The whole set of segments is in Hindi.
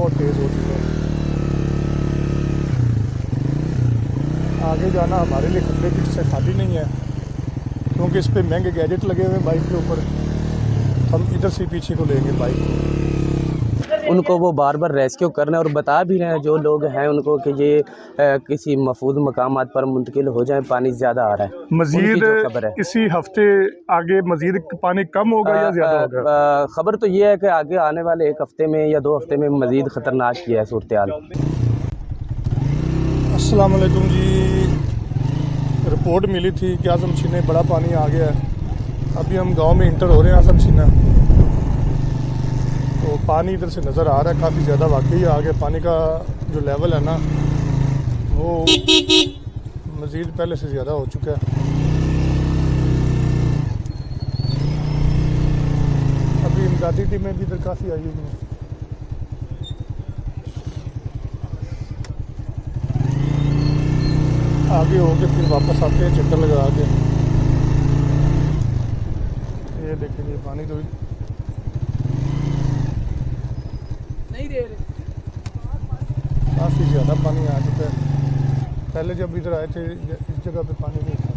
बहुत तेज़ हो चुका है। आगे जाना हमारे लिए खतरे की से खाली नहीं है, क्योंकि इस पे महंगे गैजेट लगे हुए हैं बाइक के ऊपर। हम इधर से पीछे को लेंगे बाइक को। उनको वो बार बार रेस्क्यू करना और बता भी रहे हैं जो लोग हैं उनको कि ये किसी महफूज मकामात पर मुंतकिल हो जाए, पानी ज़्यादा आ रहा है। मज़ीद जो खबर है इसी हफ्ते आगे मज़ीद पानी कम होगा या ज़्यादा होगा? खबर तो ये है कि आगे आने वाले एक हफ्ते में या 2 हफ्ते में मज़ीद ख़तरनाक ही है सूरत हाल। अस्सलाम वालेकुम जी। रिपोर्ट मिली थी कि आज़म छीना बड़ा पानी आ गया है। अभी हम गांव में इंटर हो रहे हैं आज़म छीना, तो पानी इधर से नज़र आ रहा है काफ़ी ज़्यादा। वाकई आ गया पानी का जो लेवल है ना, वो मज़ीद पहले से ज़्यादा हो चुका है। अभी इमदादी टीमें भी इधर काफ़ी आई हुई हैं। आगे हो के फिर वापस आते हैं चक्कर लगा के। ये देखेंगे पानी तो नहीं दे रहे, काफ़ी ज़्यादा पानी आ चुका है। पहले जब इधर आए थे इस जगह पे पानी नहीं था।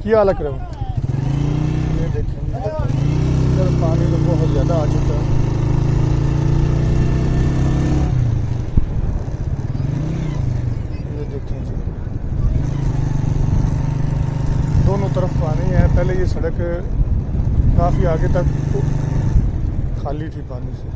क्या हाल कर ये देखेंगे इधर पानी तो बहुत ज़्यादा आ चुका है। ये देखें जी, दोनों तरफ पानी है। पहले ये सड़क काफ़ी आगे तक खाली थी पानी से।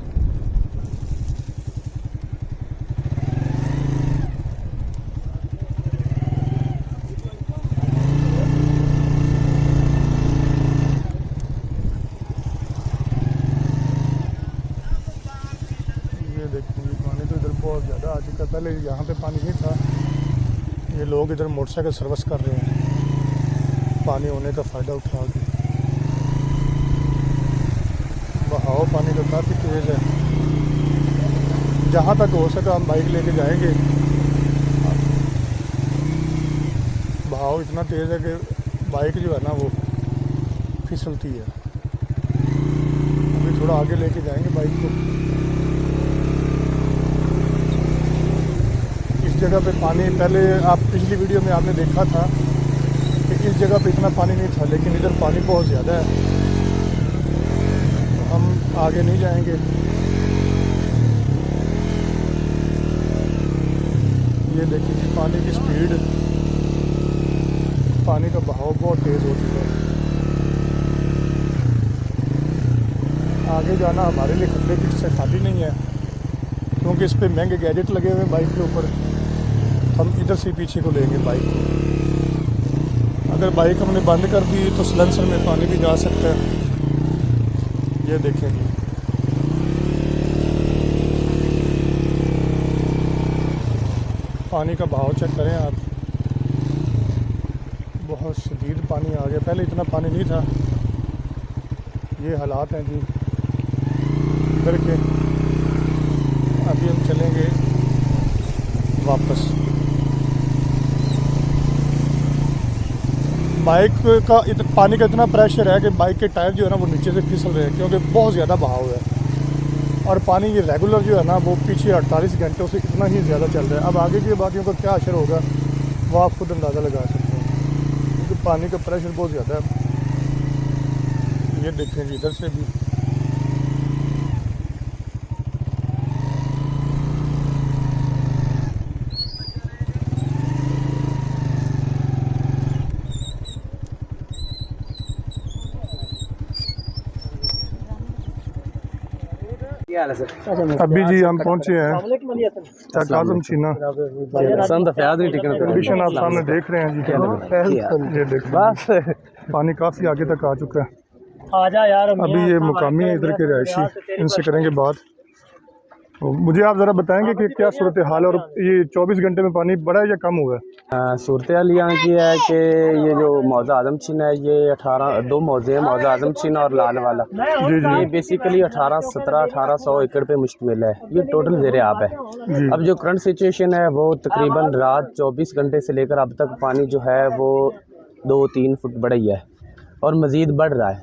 ये देखेंगे पानी तो इधर बहुत ज़्यादा आ चुका है। पहले यहाँ पे पानी नहीं था। ये लोग इधर मोटरसाइकिल सर्विस कर रहे हैं पानी होने का फ़ायदा उठा के। बहाव पानी का काफ़ी तेज़ है। जहाँ तक हो सका हम बाइक लेके जाएंगे। बहाव इतना तेज़ है कि बाइक जो है ना वो फिसलती है। अभी थोड़ा आगे लेके जाएंगे बाइक को। इस जगह पे पानी पहले आप पिछली वीडियो में आपने देखा था कि इस जगह पे इतना पानी नहीं था, लेकिन इधर पानी बहुत ज़्यादा है। तो हम आगे नहीं जाएंगे। ये देखिए पानी की स्पीड, पानी का बहाव बहुत तेज़ हो चुका है। आगे जाना हमारे लिए खतरे की से खाली नहीं है, क्योंकि इस पे महंगे गैजेट लगे हुए हैं बाइक के ऊपर। हम इधर से पीछे को लेंगे बाइक को। अगर बाइक हमने बंद कर दी तो सिलेंसर में पानी भी जा सकता है। ये देखेंगे पानी का बहाव चेक करें आप। बहुत शदीद पानी आ गया। पहले इतना पानी नहीं था। ये हालात हैं जी इधर के। अभी हम चलेंगे वापस। बाइक का पानी का इतना प्रेशर है कि बाइक के टायर जो है ना वो नीचे से फिसल रहे हैं, क्योंकि बहुत ज़्यादा बहाव है। और पानी ये रेगुलर जो है ना वो पीछे 48 घंटों से इतना ही ज़्यादा चल रहा है। अब आगे की बाकियों का क्या असर होगा वो आप खुद अंदाज़ा लगा सकते हैं, क्योंकि पानी का प्रेशर बहुत ज़्यादा है। ये देखें जी इधर से भी अभी जी हम पहुंचे हैं आज़म छीना। कंडीशन आप सामने देख रहे हैं जी। ये देखिए पानी काफ़ी आगे तक आ चुका है। आजा यार। अभी ये मुकामी है इधर के रहायशी, इनसे करेंगे बात। तो मुझे आप ज़रा बताएंगे कि क्या सूरत हाल है और ये 24 घंटे में पानी बढ़ा है या कम हुआ है? सूरत हाल यहाँ की है कि ये जो मौज़ा आज़म छीना है ये 2 मौज़े हैं, मौज़ा आज़म छीना और लाल वाला। जी जी। ये बेसिकली 1800 एकड़ पे मुश्तमिल है। ये टोटल ज़ेरे आब है। अब जो करंट सिचुएशन है वो तकरीबन रात 24 घंटे से लेकर अब तक पानी जो है वो 2-3 फुट बढ़ा ही है और मज़ीद बढ़ रहा है।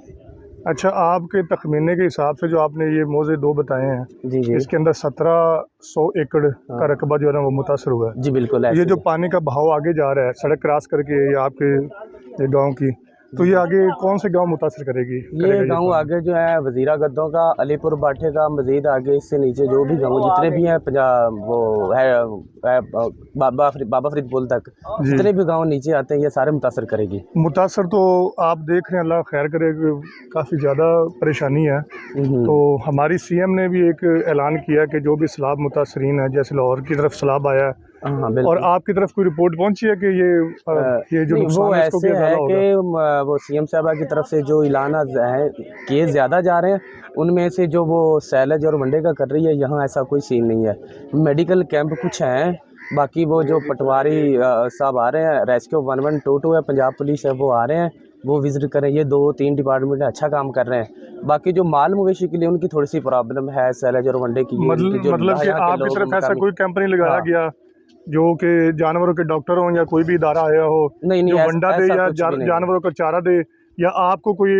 अच्छा, आपके तखमीने के हिसाब से जो आपने ये मौजे 2 बताए हैं, जी जी इसके अंदर 1700 एकड़ का रकबा जो है ना वो मुतासर हुआ है। जी बिल्कुल ये ऐसे जो पानी का बहाव आगे जा रहा है सड़क क्रॉस करके ये आपके ये गांव की, तो ये आगे कौन से गांव मुतासर करेगी? ये गांव आगे जो है वजीरा गद्दों का, अलीपुर बाठे का, मजीद आगे इससे नीचे जो भी गांव जितने भी हैं पंजाब वो है बाबा फरीदपुर तक जितने भी गांव नीचे आते हैं ये सारे मुतासर करेगी। मुतासर तो आप देख रहे हैं, अल्लाह खैर करे, काफ़ी ज़्यादा परेशानी है। तो हमारी सीएम ने भी एक ऐलान किया कि जो भी सैलाब मुतासरीन है, जैसे लाहौर की तरफ सैलाब आया है, हाँ और आपकी तरफ कोई रिपोर्ट पहुंची है कि ये जो नुकसान वो है इसको ऐसे क्या है ज़्यादा होगा? कि वो सीएम साहबा की तरफ से जो ऐलान है केस ज़्यादा जा रहे हैं, उनमें से जो वो सैलज और वनडे का कर रही है, यहाँ ऐसा कोई सीन नहीं है। मेडिकल कैंप कुछ हैं, बाकी वो जो पटवारी साहब आ रहे हैं, रेस्क्यू 1122 है, पंजाब पुलिस है, वो आ रहे हैं, वो विजिट करें। ये 2-3 डिपार्टमेंट अच्छा काम कर रहे हैं। बाकी जो माल मवेशी के लिए उनकी थोड़ी सी प्रॉब्लम है, सैलज और वनडे की। मतलब कि आपकी तरफ ऐसा कोई कैंप नहीं लगाया गया जो कि जानवरों के डॉक्टर हों या कोई भी इदारा आया हो नहीं जो वंडा दे या जानवरों को चारा दे, या आपको कोई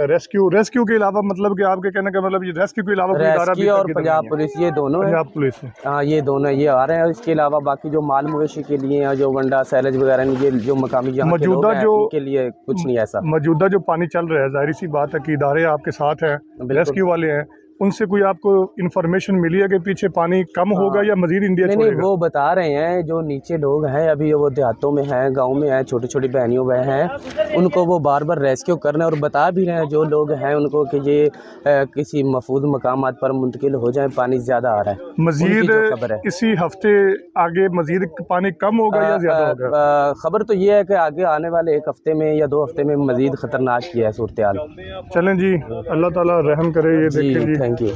रेस्क्यू के अलावा, मतलब कि आपके कहने का मतलब ये रेस्क्यू के अलावा कोई इदारा भी और पंजाब पुलिस, ये दोनों है। पंजाब पुलिस, हाँ ये दोनों ये आ रहे हैं। इसके अलावा बाकी जो माल मवेशी के लिए हैं, जो वंडा सैलज वगैरह, ये जो मकामी यहाँ के लोग हैं, उनके लिए कुछ नहीं ऐसा। मौजूदा जो पानी चल रहा है, जाहिर सी बात है कि इदारे आपके साथ हैं, रेस्क्यू वाले हैं, उनसे कोई आपको इन्फॉर्मेशन मिली है कि पीछे पानी कम होगा या मजीद इंडिया छोड़ेगा? नहीं, वो बता रहे हैं जो नीचे लोग हैं अभी, वो देहातों में हैं, गांव में हैं, छोटी छोटी बहनियों में हैं, उनको वो बार बार रेस्क्यू करने और बता भी रहे हैं जो लोग हैं उनको कि ये किसी महफूज मकामात पर मुंतकिल हो जाए, पानी ज़्यादा आ रहा है। मजीद इसी हफ्ते आगे मजीद पानी कम होगा या ज़्यादा होगा? खबर तो ये है कि आगे आने वाले 1 हफ्ते में या 2 हफ्ते में मजीद ख़तरनाक की है सूरत हाल। चलें जी, अल्लाह ताला रहम करे। ये देखें जी, थैंक यू।